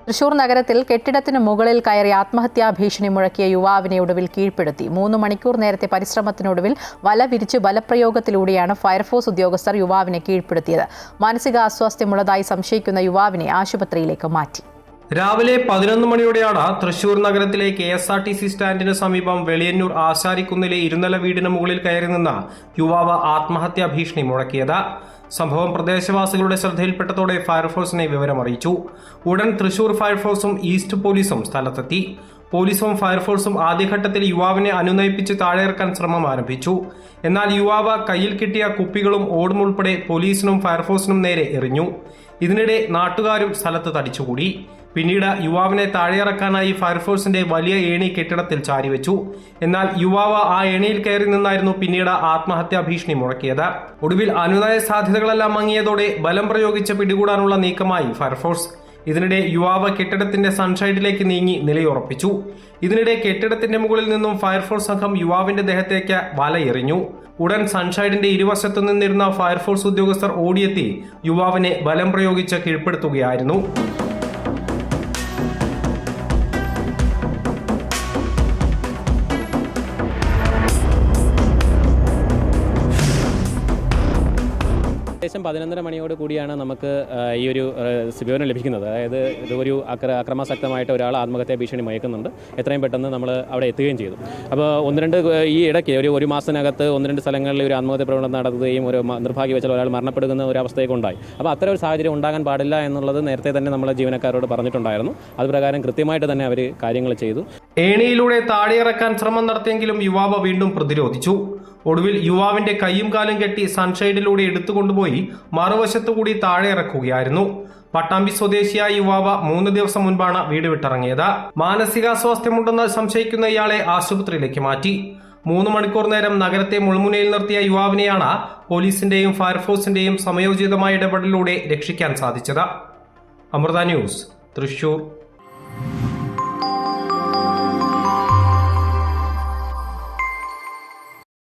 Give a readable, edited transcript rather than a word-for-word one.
തൃശൂർ നഗരത്തിൽ കെട്ടിടത്തിന് മുകളിൽ കയറി ആത്മഹത്യാ ഭീഷണി മുഴക്കിയ യുവാവിനെ ഒടുവിൽ കീഴ്പ്പെടുത്തി. 3 മണിക്കൂർ നേരത്തെ പരിശ്രമത്തിനൊടുവിൽ വല വിരിച്ച് ബലപ്രയോഗത്തിലൂടെയാണ് ഫയർഫോഴ്സ് ഉദ്യോഗസ്ഥർ യുവാവിനെ കീഴ്പ്പെടുത്തിയത്. മാനസിക അസ്വാസ്ഥ്യമുള്ളതായി സംശയിക്കുന്ന യുവാവിനെ ആശുപത്രിയിലേക്ക് മാറ്റി. രാവിലെ 11 മണിയോടെയാണ് തൃശൂർ നഗരത്തിലെ KSRTC സ്റ്റാൻഡിന് സമീപം വെളിയന്നൂർ ആശാരിക്കുന്നിലെ ഇരുനില വീടിന് മുകളിൽ കയറി നിന്ന യുവാവ് ആത്മഹത്യാ ഭീഷണി മുഴക്കിയത്. സംഭവം പ്രദേശവാസികളുടെ ശ്രദ്ധയിൽപ്പെട്ടതോടെ ഫയർഫോഴ്സിനെ വിവരമറിയിച്ചു. ഉടൻ തൃശൂർ ഫയർഫോഴ്സും ഈസ്റ്റ് പോലീസും സ്ഥലത്തെത്തി. പോലീസും ഫയർഫോഴ്സും ആദ്യഘട്ടത്തിൽ യുവാവിനെ അനുനയിപ്പിച്ച് താഴെയിറക്കാൻ ശ്രമം ആരംഭിച്ചു. എന്നാൽ യുവാവ് കയ്യിൽ കിട്ടിയ കുപ്പികളും ഓടും ഉൾപ്പെടെ പോലീസിനും ഫയർഫോഴ്സിനും നേരെ എറിഞ്ഞു. ഇതിനിടെ നാട്ടുകാരും സ്ഥലത്ത് തടിച്ചുകൂടി. പിന്നീട് യുവാവിനെ താഴെയിറക്കാനായി ഫയർഫോഴ്സിന്റെ വലിയ ഏണി കെട്ടിടത്തിൽ ചാരിവെച്ചു. എന്നാൽ യുവാവ് ആ ഏണിയിൽ കയറി നിന്നായിരുന്നു പിന്നീട് ആത്മഹത്യാ ഭീഷണി മുഴക്കിയത്. ഒടുവിൽ അനുനയ സാധ്യതകളെല്ലാം മങ്ങിയതോടെ ബലം പ്രയോഗിച്ച് പിടികൂടാനുള്ള നീക്കമായി ഫയർഫോഴ്സ്. ഇതിനിടെ യുവാവ് കെട്ടിടത്തിന്റെ സൺഷൈഡിലേക്ക് നീങ്ങി നിലയുറപ്പിച്ചു. ഇതിനിടെ കെട്ടിടത്തിന്റെ മുകളിൽ നിന്നും ഫയർഫോഴ്സ് സംഘം യുവാവിന്റെ ദേഹത്തേക്ക് വലയെറിഞ്ഞു. ഉടൻ സൺഷൈഡിന്റെ ഇരുവശത്തു നിന്നിരുന്ന ഫയർഫോഴ്സ് ഉദ്യോഗസ്ഥർ ഓടിയെത്തി യുവാവിനെ ബലം പ്രയോഗിച്ച് കീഴ്പ്പെടുത്തുകയായിരുന്നു. ഏകദേശം 11:30 മണിയോട് കൂടിയാണ് നമുക്ക് ഈ ഒരു വിവരം ലഭിക്കുന്നത്. അതായത് ഇതൊരു അക്രമാസക്തമായിട്ട് ഒരാൾ ആത്മഹത്യാ ഭീഷണി മയക്കുന്നുണ്ട്. എത്രയും പെട്ടെന്ന് നമ്മൾ അവിടെ എത്തുകയും ചെയ്തു. അപ്പോൾ ഈ ഇടയ്ക്ക് ഒരു മാസത്തിനകത്ത് 1-2 സ്ഥലങ്ങളിൽ ഒരു ആത്മഹത്യ പ്രവണത നടത്തുകയും ഒരു നിർഭാഗ്യവശാൽ ഒരാൾ മരണപ്പെടുന്ന ഒരു അവസ്ഥയൊക്കെ ഉണ്ടായി. അപ്പോൾ അത്തരം ഒരു സാഹചര്യം ഉണ്ടാകാൻ പാടില്ല എന്നുള്ളത് നേരത്തെ തന്നെ നമ്മളെ ജീവനക്കാരോട് പറഞ്ഞിട്ടുണ്ടായിരുന്നു. അതുപ്രകാരം കൃത്യമായിട്ട് തന്നെ അവർ കാര്യങ്ങൾ ചെയ്തു. ഏണിയിലൂടെ താഴെയിറക്കാൻ ശ്രമം നടത്തിയെങ്കിലും യുവാവ് വീണ്ടും പ്രതിരോധിച്ചു. ഒടുവിൽ യുവാവിന്റെ കൈയും കാലും കെട്ടി സൺഷൈഡിലൂടെ എടുത്തുകൊണ്ടുപോയി മറുവശത്തുകൂടി താഴെ ഇറക്കുകയായിരുന്നു. പട്ടാമ്പി സ്വദേശിയായ യുവാവ് 3 ദിവസം മുൻപാണ് വീട് വിട്ടിറങ്ങിയത്. മാനസികാസ്വാസ്ഥ്യമുണ്ടെന്ന് സംശയിക്കുന്ന ഇയാളെ ആശുപത്രിയിലേക്ക് മാറ്റി. 3 മണിക്കൂർ നേരം നഗരത്തെ മുൾമുനയിൽ നിർത്തിയ യുവാവിനെയാണ് പോലീസിന്റെയും ഫയർഫോഴ്സിന്റെയും സമയോചിതമായ ഇടപെടലിലൂടെ രക്ഷിക്കാൻ സാധിച്ചത്. അമൃത ന്യൂസ്, തൃശൂർ.